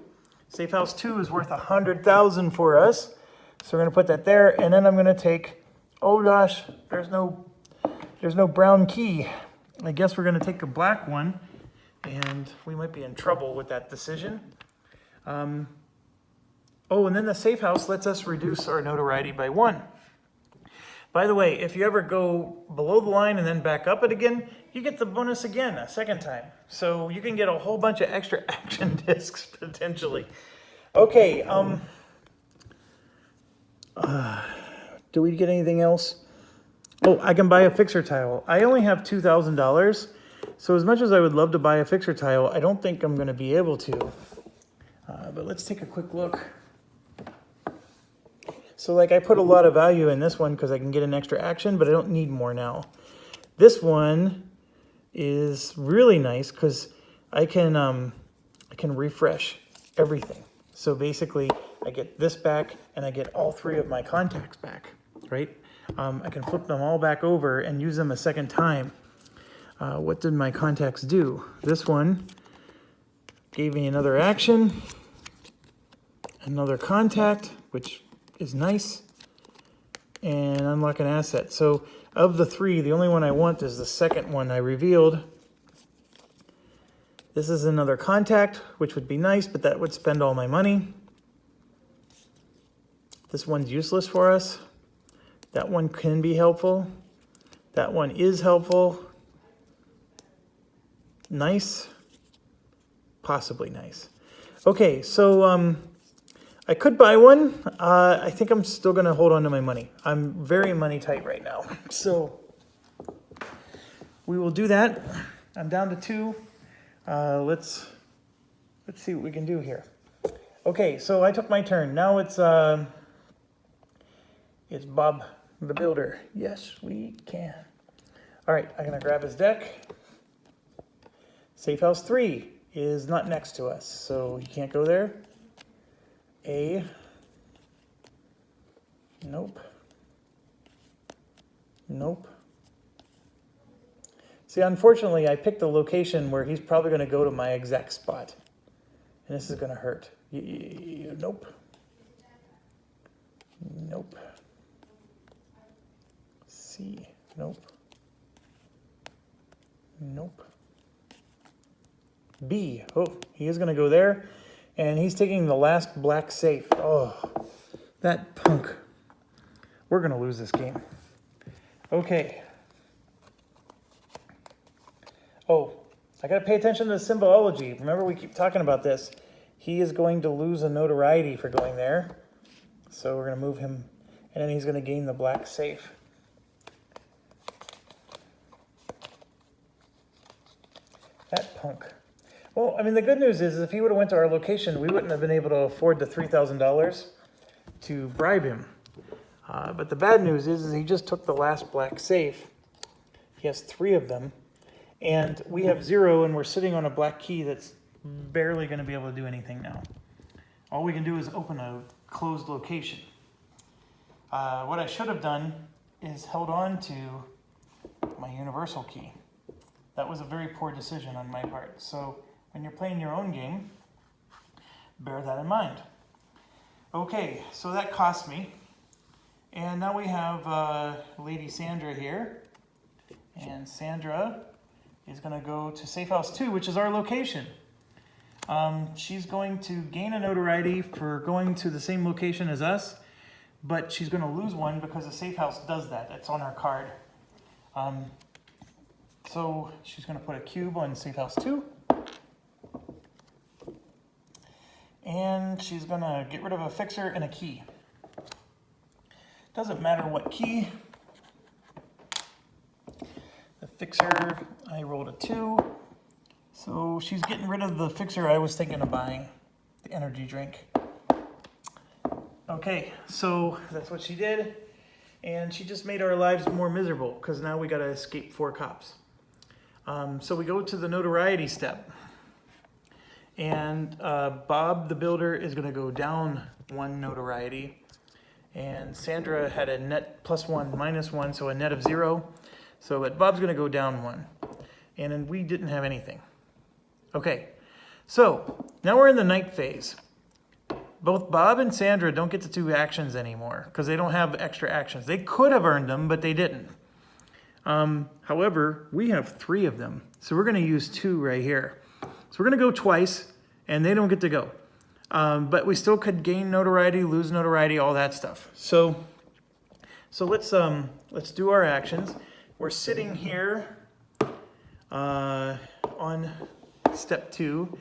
A: Safe house 2 is worth 100,000 for us. So we're going to put that there. And then I'm going to take, oh gosh, there's no brown key. I guess we're going to take a black one. And we might be in trouble with that decision. Oh, and then the safe house lets us reduce our notoriety by 1. By the way, if you ever go below the line and then back up it again, you get the bonus again a second time. So you can get a whole bunch of extra action discs potentially. Okay, do we get anything else? Oh, I can buy a fixer tile. I only have $2,000. So as much as I would love to buy a fixer tile, I don't think I'm going to be able to. But let's take a quick look. So like I put a lot of value in this one because I can get an extra action, but I don't need more now. This one is really nice because I can refresh everything. So basically I get this back and I get all 3 of my contacts back, right? I can flip them all back over and use them a second time. What did my contacts do? This one gave me another action, another contact, which is nice, and unlock an asset. So of the 3, the only one I want is the second one I revealed. This is another contact, which would be nice, but that would spend all my money. This one's useless for us. That one can be helpful. That one is helpful. Nice, possibly nice. Okay, so I could buy one. I think I'm still going to hold on to my money. I'm very money tight right now. So we will do that. I'm down to 2. Let's see what we can do here. Okay, so I took my turn. Now it's Bob the Builder. Yes, we can. All right, I'm going to grab his deck. Safe house 3 is not next to us, so you can't go there. A. Nope. Nope. See, unfortunately, I picked a location where he's probably going to go to my exact spot. And this is going to hurt. Nope. Nope. C. Nope. Nope. B. Oh, he is going to go there. And he's taking the last black safe. Oh, that punk. We're going to lose this game. Okay. Oh, I got to pay attention to the symbology. Remember, we keep talking about this. He is going to lose a notoriety for going there. So we're going to move him. And then he's going to gain the black safe. That punk. Well, I mean, the good news is if he would have went to our location, we wouldn't have been able to afford the $3,000 to bribe him. But the bad news is he just took the last black safe. He has 3 of them. And we have 0, and we're sitting on a black key that's barely going to be able to do anything now. All we can do is open a closed location. What I should have done is held on to my universal key. That was a very poor decision on my part. So when you're playing your own game, bear that in mind. Okay, so that cost me. And now we have Lady Sandra here. And Sandra is going to go to Safe House 2, which is our location. She's going to gain a notoriety for going to the same location as us, but she's going to lose one because the Safe House does that. It's on her card. So she's going to put a cube on Safe House 2. And she's going to get rid of a fixer and a key. Doesn't matter what key. The fixer, I rolled a 2. So she's getting rid of the fixer I was thinking of buying, the energy drink. Okay, so that's what she did. And she just made our lives more miserable because now we got to escape 4 cops. So we go to the notoriety step. And Bob the builder is going to go down 1 notoriety. And Sandra had a net +1, -1, so a net of 0. So but Bob's going to go down 1. And then we didn't have anything. Okay, so now we're in the night phase. Both Bob and Sandra don't get the 2 actions anymore because they don't have extra actions. They could have earned them, but they didn't. However, we have 3 of them. So we're going to use 2 right here. So we're going to go twice, and they don't get to go. But we still could gain notoriety, lose notoriety, all that stuff. So let's do our actions. We're sitting here on step 2.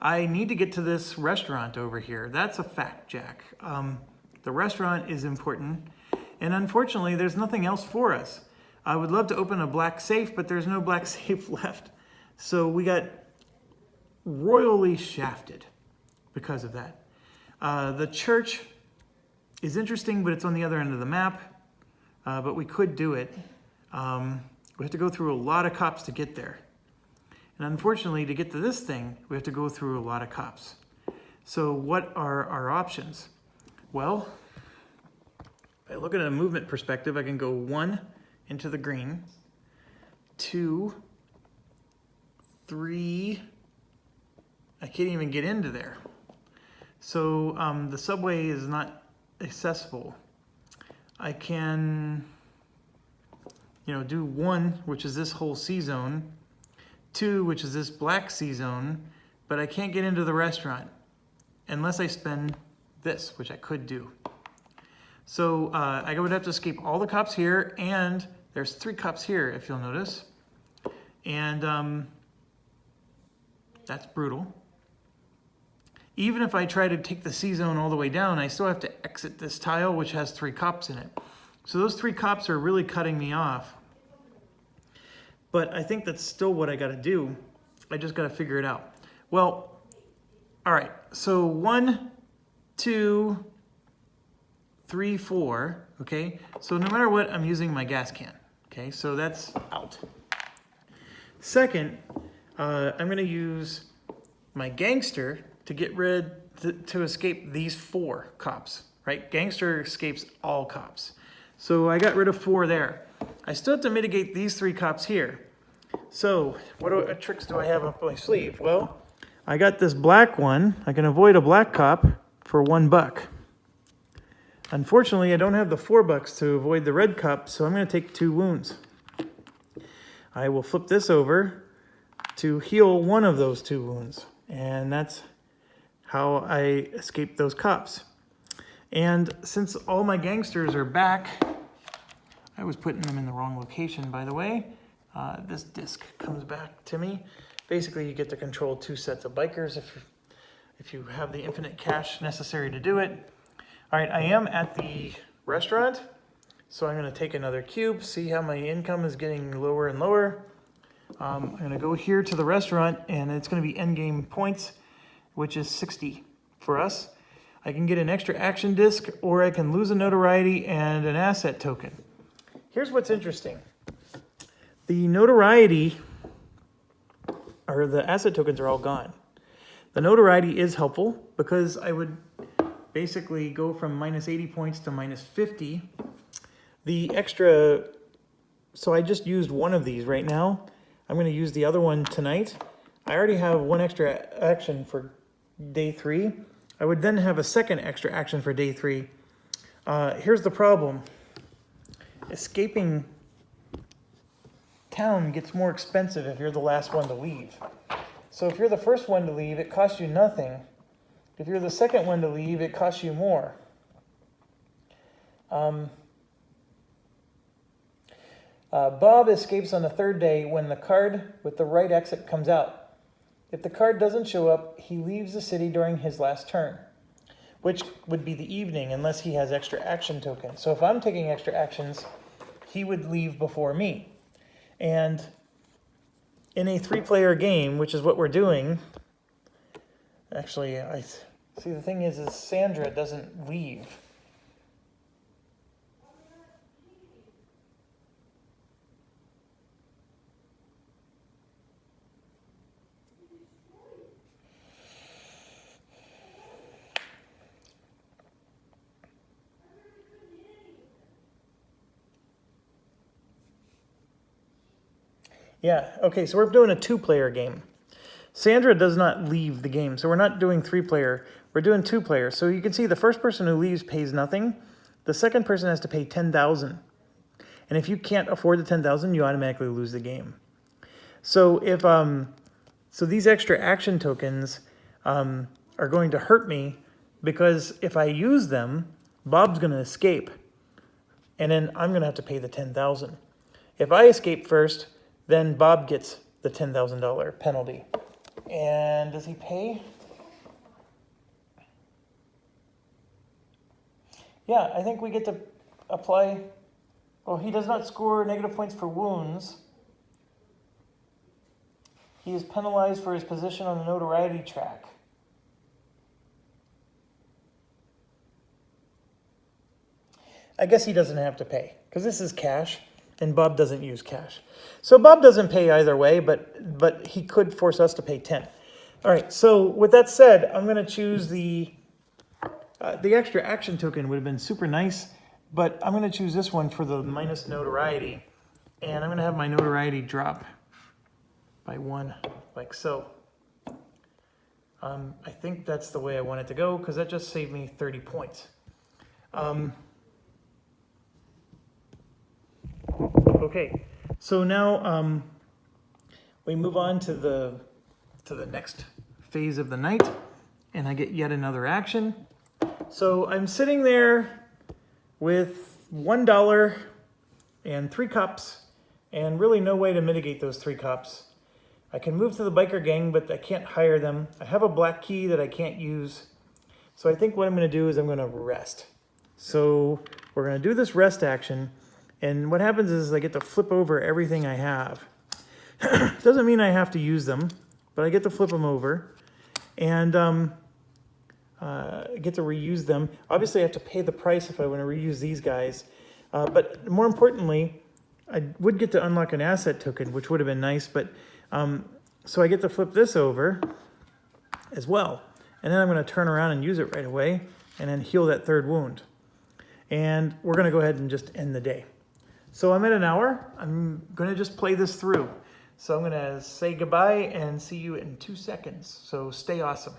A: I need to get to this restaurant over here. That's a fact, Jack. The restaurant is important, and unfortunately, there's nothing else for us. I would love to open a black safe, but there's no black safe left. So we got royally shafted because of that. The church is interesting, but it's on the other end of the map, but we could do it. We have to go through a lot of cops to get there. And unfortunately, to get to this thing, we have to go through a lot of cops. So what are our options? Well, if I look at a movement perspective, I can go 1 into the green, 2, 3, I can't even get into there. So the subway is not accessible. I can, do 1, which is this whole C zone, 2, which is this black C zone, but I can't get into the restaurant unless I spend this, which I could do. So I would have to escape all the cops here, and there's 3 cops here, if you'll notice. And that's brutal. Even if I try to take the C zone all the way down, I still have to exit this tile, which has 3 cops in it. So those 3 cops are really cutting me off. But I think that's still what I got to do. I just got to figure it out. Well, all right. So 1, 2, 3, 4. Okay. So no matter what, I'm using my gas can. Okay. So that's out. Second, I'm going to use my gangster to get rid, to escape these 4 cops. Right. Gangster escapes all cops. So I got rid of 4 there. I still have to mitigate these 3 cops here. So what tricks do I have up my sleeve? Well, I got this black one. I can avoid a black cop for $1. Unfortunately, I don't have the $4 to avoid the red cop, so I'm going to take 2 wounds. I will flip this over to heal 1 of those 2 wounds. And that's how I escape those cops. And since all my gangsters are back, I was putting them in the wrong location, by the way. This disc comes back to me. Basically, you get to control 2 sets of bikers if you have the infinite cash necessary to do it. All right, I am at the restaurant, so I'm going to take another cube, see how my income is getting lower and lower. I'm going to go here to the restaurant, and it's going to be endgame points, which is 60 for us. I can get an extra action disc, or I can lose a notoriety and an asset token. Here's what's interesting. The notoriety, or the asset tokens, are all gone. The notoriety is helpful because I would basically go from -80 points to -50. The extra, so I just used 1 of these right now. I'm going to use the other one tonight. I already have 1 extra action for day 3. I would then have a second extra action for day 3. Here's the problem. Escaping town gets more expensive if you're the last one to leave. So if you're the first one to leave, it costs you nothing. If you're the second one to leave, it costs you more. Bob escapes on the 3rd day when the card with the right exit comes out. If the card doesn't show up, he leaves the city during his last turn. which would be the evening unless he has extra action tokens. So if I'm taking extra actions, he would leave before me. And in a 3-player game, which is what we're doing, actually, I see the thing is Sandra doesn't leave. Yeah, okay, so we're doing a 2-player game. Sandra does not leave the game, so we're not doing 3-player, we're doing 2-player. So you can see the first person who leaves pays nothing. The second person has to pay 10,000. And if you can't afford the 10,000, you automatically lose the game. So if so these extra action tokens are going to hurt me because if I use them, Bob's going to escape. And then I'm going to have to pay the 10,000. If I escape first, then Bob gets the $10,000 penalty. And does he pay? Yeah, I think we get to apply. Well, he does not score negative points for wounds. He is penalized for his position on the notoriety track. I guess he doesn't have to pay because this is cash and Bob doesn't use cash. So Bob doesn't pay either way, but he could force us to pay 10. All right, so with that said, I'm going to choose the extra action token would have been super nice, but I'm going to choose this one for the minus notoriety. And I'm going to have my notoriety drop by 1, like so. I think that's the way I want it to go because that just saved me 30 points. Okay, so now we move on to the next phase of the night, and I get yet another action. So I'm sitting there with $1 and 3 cups, and really no way to mitigate those 3 cups. I can move to the biker gang, but I can't hire them. I have a black key that I can't use. So I think what I'm going to do is I'm going to rest. So we're going to do this rest action. And what happens is I get to flip over everything I have. Doesn't mean I have to use them, but I get to flip them over. And get to reuse them. Obviously, I have to pay the price if I want to reuse these guys. But more importantly, I would get to unlock an asset token, which would have been nice. But so I get to flip this over as well. And then I'm going to turn around and use it right away and then heal that 3rd wound. And we're going to go ahead and just end the day. So I'm at an hour. I'm going to just play this through. So I'm going to say goodbye and see you in 2 seconds. So stay awesome.